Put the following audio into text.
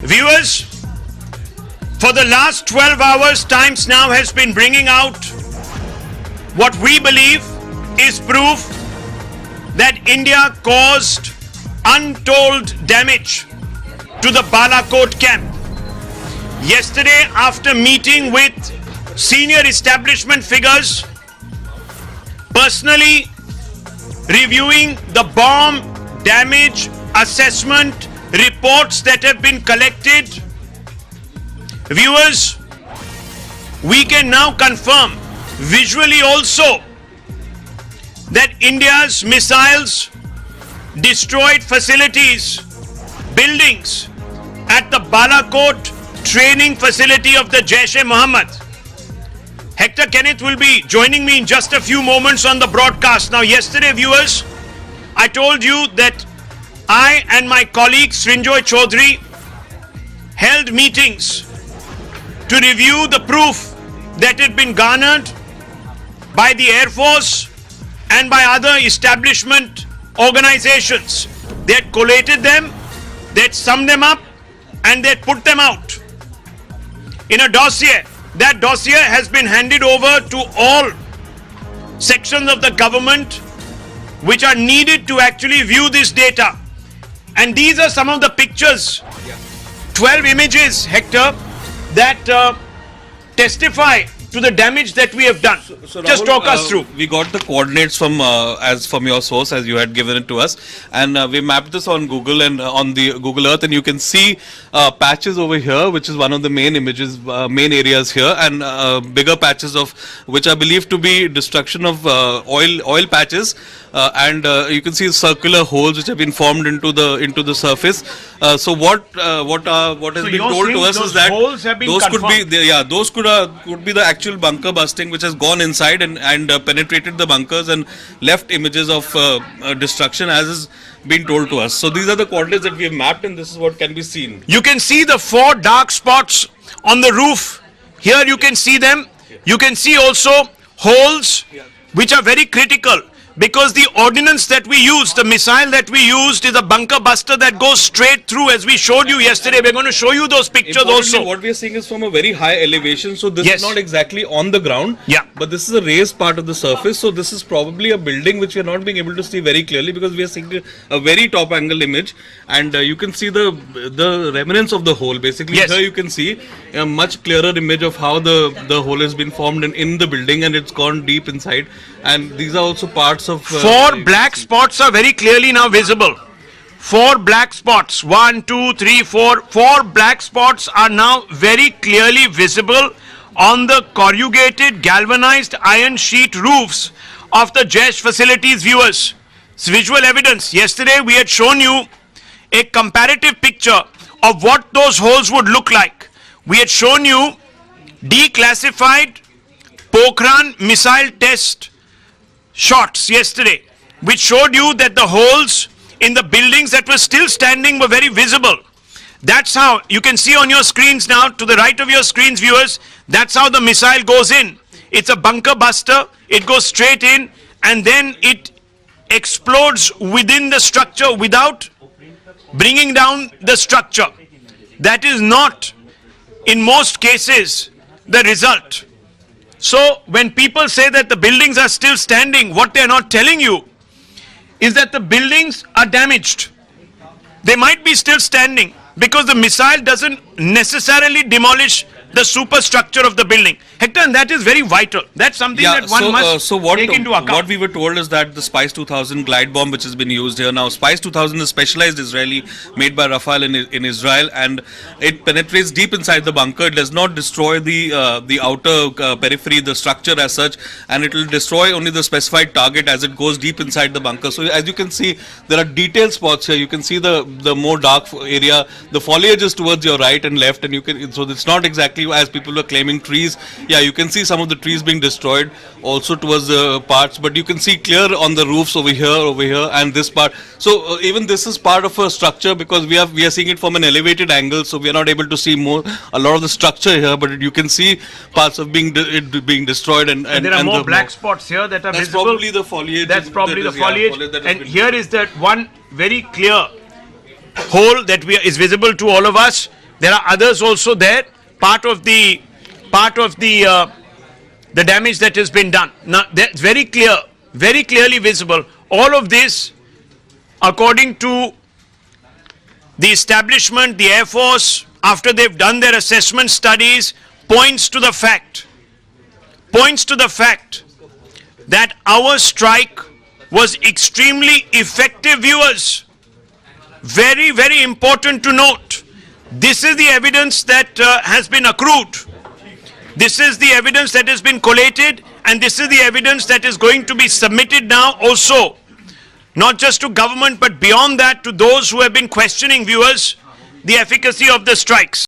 Viewers, for the last 12 hours, Times Now has been bringing out what we believe is proof that India caused untold damage to the Balakot camp. Yesterday, after meeting with senior establishment figures, personally reviewing the bomb damage assessment reports that have been collected, viewers, we can now confirm visually also that India's missiles destroyed facilities, buildings at the Balakot training facility of the Jaish-e-Mohammed. Hector Kenneth will be joining me in just a few moments on the broadcast. Now, yesterday, viewers, I told you that I and my colleague Srinjoy Chaudhary held meetings to review the proof that had been garnered by the Air Force and by other establishment organizations. They had collated them, they had summed them up, and they had put them out in a dossier. That dossier has been handed over to all sections of the government which are needed to actually view this data. And these are some of the pictures, 12 images, Hector, that testify to the damage that we have done. So just Rahul, talk us through. We got the coordinates from your source as you had given it to us, and we mapped this on Google and on the Google Earth, and you can see patches over here, which is one of the main images, main areas here, and bigger patches of which are believed to be destruction of oil patches, and you can see circular holes which have been formed into the surface. So what has been told to us is that those could be the actual bunker busting which has gone inside and penetrated the bunkers and left images of destruction as is being told to us. So these are the coordinates that we have mapped, and this is what can be seen. You can see the 4 dark spots on the roof. Here you can see them. You can see also holes which are very critical, because the ordnance that we used, the missile that we used, is a bunker buster that goes straight through, as we showed you yesterday. We're going to show you those pictures also. What we are seeing is from a very high elevation, so this is not exactly on the ground, but this is a raised part of the surface, so this is probably a building which we are not being able to see very clearly, because we are seeing a very top angle image, and you can see the remnants of the hole. Basically, here you can see a much clearer image of how the hole has been formed in the building, and it's gone deep inside, and these are also parts of 4 black spots are very clearly now visible. 4 black spots, 1, 2, 3, 4. 4 black spots are now very clearly visible on the corrugated galvanized iron sheet roofs of the Jaish facilities, viewers. It's visual evidence. Yesterday we had shown you a comparative picture of what those holes would look like. We had shown you declassified Pokhran missile test shots yesterday, which showed you that the holes in the buildings that were still standing were very visible. That's how you can see on your screens now, to the right of your screens, viewers, that's how the missile goes in. It's a bunker buster, it goes straight in, and then it explodes within the structure without bringing down the structure. That is not, in most cases, the result. So when people say that the buildings are still standing, what they are not telling you is that the buildings are damaged. They might be still standing because the missile doesn't necessarily demolish the superstructure of the building. Hector, and that is very vital. That's something that one must take into account. What we were told is that the Spice 2000 glide bomb, which has been used here now, Spice 2000 is specialized Israeli, made by Rafael in Israel, and it penetrates deep inside the bunker. It does not destroy the outer periphery, the structure as such, and it will destroy only the specified target as it goes deep inside the bunker. So as you can see, there are detailed spots here. You can see the more dark area. The foliage is towards your right and left, and you can, so it's not exactly as people were claiming trees. Yeah, you can see some of the trees being destroyed also towards the parts, but you can see clear on the roofs over here, and this part. So even this is part of a structure, because we are seeing it from an elevated angle, so we are not able to see a lot of the structure here, but you can see parts of being destroyed, and there are more black spots here that are that's visible. Probably the foliage. That's probably the foliage. And here is that one very clear hole that is visible to all of us, There are others also there. Part of the damage that has been done. Now that's very clear, very clearly visible. All of this, according to the establishment, the Air Force, after they've done their assessment studies, points to the fact that our strike was extremely effective, viewers. Very, very important to note. This is the evidence that has been accrued. This is the evidence that has been collated, and this is the evidence that is going to be submitted now also, not just to government, but beyond that to those who have been questioning, viewers, the efficacy of the strikes.